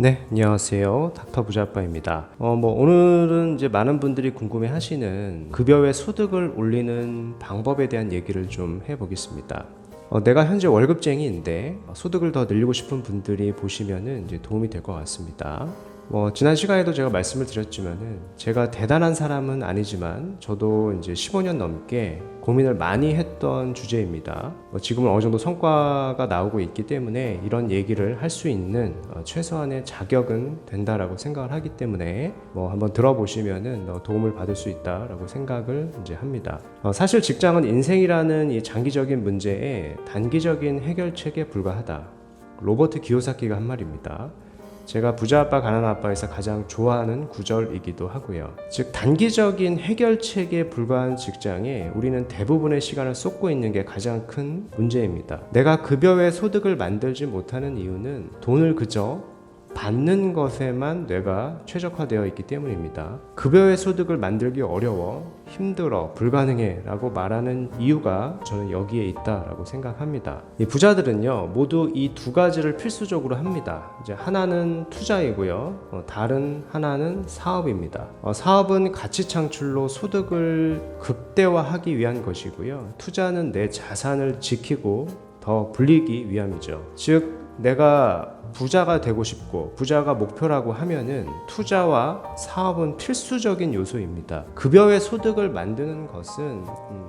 네, 안녕하세요. 닥터 부자아빠입니다. 오늘은 이제 많은 분들이 궁금해하시는 급여 외 소득을 올리는 방법에 대한 얘기를 좀 해보겠습니다. 내가 현재 월급쟁이인데 소득을 더 늘리고 싶은 분들이 보시면은 이제 도움이 될 것 같습니다. 지난 시간에도 제가 말씀을 드렸지만은 제가 대단한 사람은 아니지만 저도 이제 15년 넘게 고민을 많이 했던 주제입니다. 지금은 어느 정도 성과가 나오고 있기 때문에 이런 얘기를 할 수 있는 최소한의 자격은 된다라고 생각을 하기 때문에 한번 들어보시면은 도움을 받을 수 있다라고 생각을 이제 합니다. 사실 직장은 인생이라는 이 장기적인 문제에 단기적인 해결책에 불과하다. 로버트 기요사키가 한 말입니다. 제가 부자아빠 가난아빠에서 가장 좋아하는 구절이기도 하고요. 즉 단기적인 해결책에 불과한 직장에 우리는 대부분의 시간을 쏟고 있는 게 가장 큰 문제입니다. 내가 급여 외 소득을 만들지 못하는 이유는 돈을 그저 받는 것에만 뇌가 최적화되어 있기 때문입니다. 급여 외 소득을 만들기 어려워, 힘들어, 불가능해 라고 말하는 이유가 저는 여기에 있다라고 생각합니다. 이 부자들은요 모두 이 두 가지를 필수적으로 합니다. 이제 하나는 투자이고요, 다른 하나는 사업입니다. 사업은 가치 창출로 소득을 극대화하기 위한 것이고요, 투자는 내 자산을 지키고 더 불리기 위함이죠. 즉 내가 부자가 되고 싶고 부자가 목표라고 하면은 투자와 사업은 필수적인 요소입니다. 급여 외 소득을 만드는 것은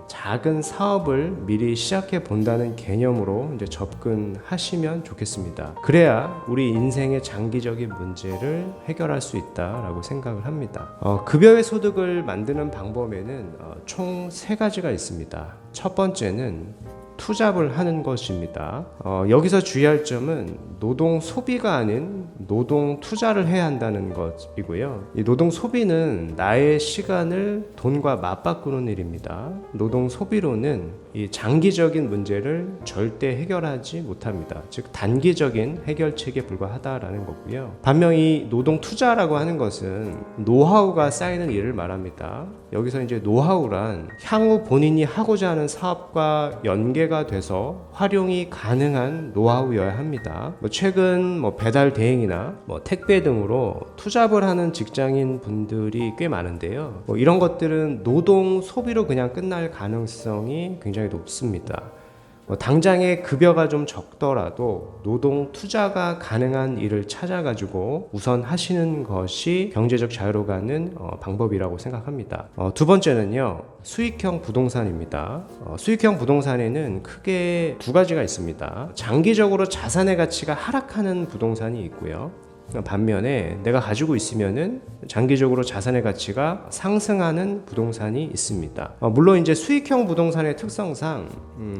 작은 사업을 미리 시작해 본다는 개념으로 이제 접근하시면 좋겠습니다. 그래야 우리 인생의 장기적인 문제를 해결할 수 있다라고 생각을 합니다. 급여 외 소득을 만드는 방법에는 총 3가지가 있습니다. 첫 번째는 투잡을 하는 것입니다. 여기서 주의할 점은 노동 소비가 아닌 노동 투자를 해야 한다는 것이고요. 이 노동 소비는 나의 시간을 돈과 맞바꾸는 일입니다. 노동 소비로는 이 장기적인 문제를 절대 해결하지 못합니다. 즉 단기적인 해결책에 불과하다라는 거고요. 반면 이 노동 투자라고 하는 것은 노하우가 쌓이는 일을 말합니다. 여기서 이제 노하우란 향후 본인이 하고자 하는 사업과 연계가 돼서 활용이 가능한 노하우여야 합니다. 최근 배달 대행이나 택배 등으로 투잡을 하는 직장인 분들이 꽤 많은데요. 이런 것들은 노동 소비로 그냥 끝날 가능성이 굉장히 높습니다. 당장의 급여가 좀 적더라도 노동 투자가 가능한 일을 찾아가지고 우선 하시는 것이 경제적 자유로 가는 방법이라고 생각합니다. 두 번째는요, 수익형 부동산입니다. 수익형 부동산에는 크게 2가지가 있습니다. 장기적으로 자산의 가치가 하락하는 부동산이 있고요, 반면에 내가 가지고 있으면은 장기적으로 자산의 가치가 상승하는 부동산이 있습니다. 물론 이제 수익형 부동산의 특성상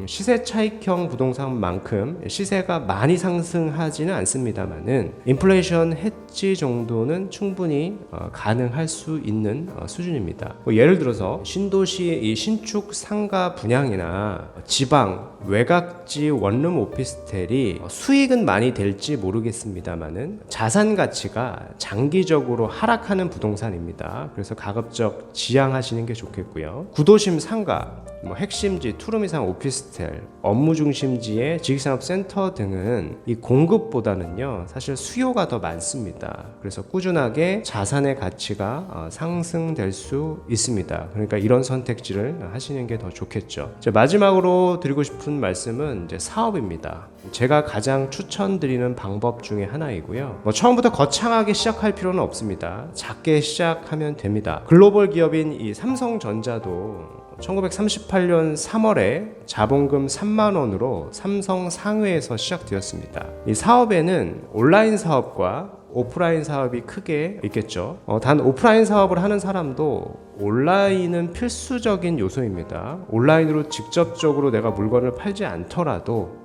시세 차익형 부동산만큼 시세가 많이 상승하지는 않습니다만은 인플레이션 해지 정도는 충분히 가능할 수 있는 수준입니다. 예를 들어서 신도시의 이 신축 상가 분양이나 지방 외곽지 원룸 오피스텔이 수익은 많이 될지 모르겠습니다만은 자산 가치가 장기적으로 하락하는 부동산입니다. 그래서 가급적 지양하시는 게 좋겠고요. 구도심 상가, 핵심지, 투룸 이상 오피스텔, 업무 중심지의 지식산업센터 등은 이 공급보다는요 사실 수요가 더 많습니다. 그래서 꾸준하게 자산의 가치가 상승될 수 있습니다. 그러니까 이런 선택지를 하시는 게 더 좋겠죠. 마지막으로 드리고 싶은 말씀은 이제 사업입니다. 제가 가장 추천드리는 방법 중에 하나이고요. 처음부터 거창하게 시작할 필요는 없습니다. 작게 시작하면 됩니다. 글로벌 기업인 이 삼성전자도 1938년 3월에 자본금 3만 원으로 삼성 상회에서 시작되었습니다. 이 사업에는 온라인 사업과 오프라인 사업이 크게 있겠죠. 단 오프라인 사업을 하는 사람도 온라인은 필수적인 요소입니다. 온라인으로 직접적으로 내가 물건을 팔지 않더라도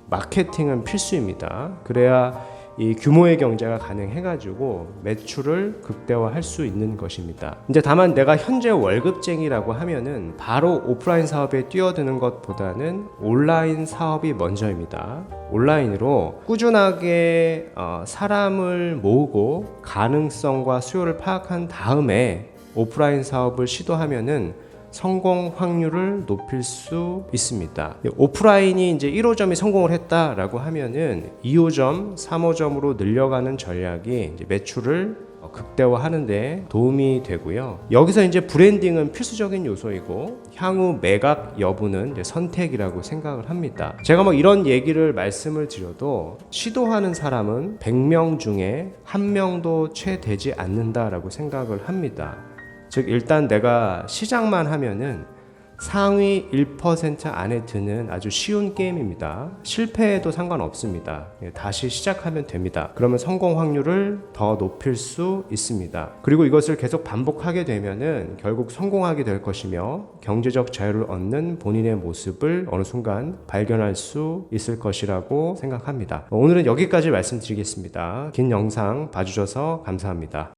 마케팅은 필수입니다. 그래야 이 규모의 경제가 가능해가지고 매출을 극대화할 수 있는 것입니다. 이제 다만 내가 현재 월급쟁이라고 하면은 바로 오프라인 사업에 뛰어드는 것보다는 온라인 사업이 먼저입니다. 온라인으로 꾸준하게 사람을 모으고 가능성과 수요를 파악한 다음에 오프라인 사업을 시도하면은 성공 확률을 높일 수 있습니다. 오프라인이 이제 1호점이 성공을 했다라고 하면은 2호점, 3호점으로 늘려가는 전략이 이제 매출을 극대화하는데 도움이 되고요. 여기서 이제 브랜딩은 필수적인 요소이고 향후 매각 여부는 이제 선택이라고 생각을 합니다. 제가 뭐 이런 얘기를 말씀을 드려도 시도하는 사람은 100명 중에 1명도 채 되지 않는다라고 생각을 합니다. 즉 일단 내가 시작만 하면은 상위 1% 안에 드는 아주 쉬운 게임입니다. 실패해도 상관없습니다. 다시 시작하면 됩니다. 그러면 성공 확률을 더 높일 수 있습니다. 그리고 이것을 계속 반복하게 되면은 결국 성공하게 될 것이며 경제적 자유를 얻는 본인의 모습을 어느 순간 발견할 수 있을 것이라고 생각합니다. 오늘은 여기까지 말씀드리겠습니다. 긴 영상 봐주셔서 감사합니다.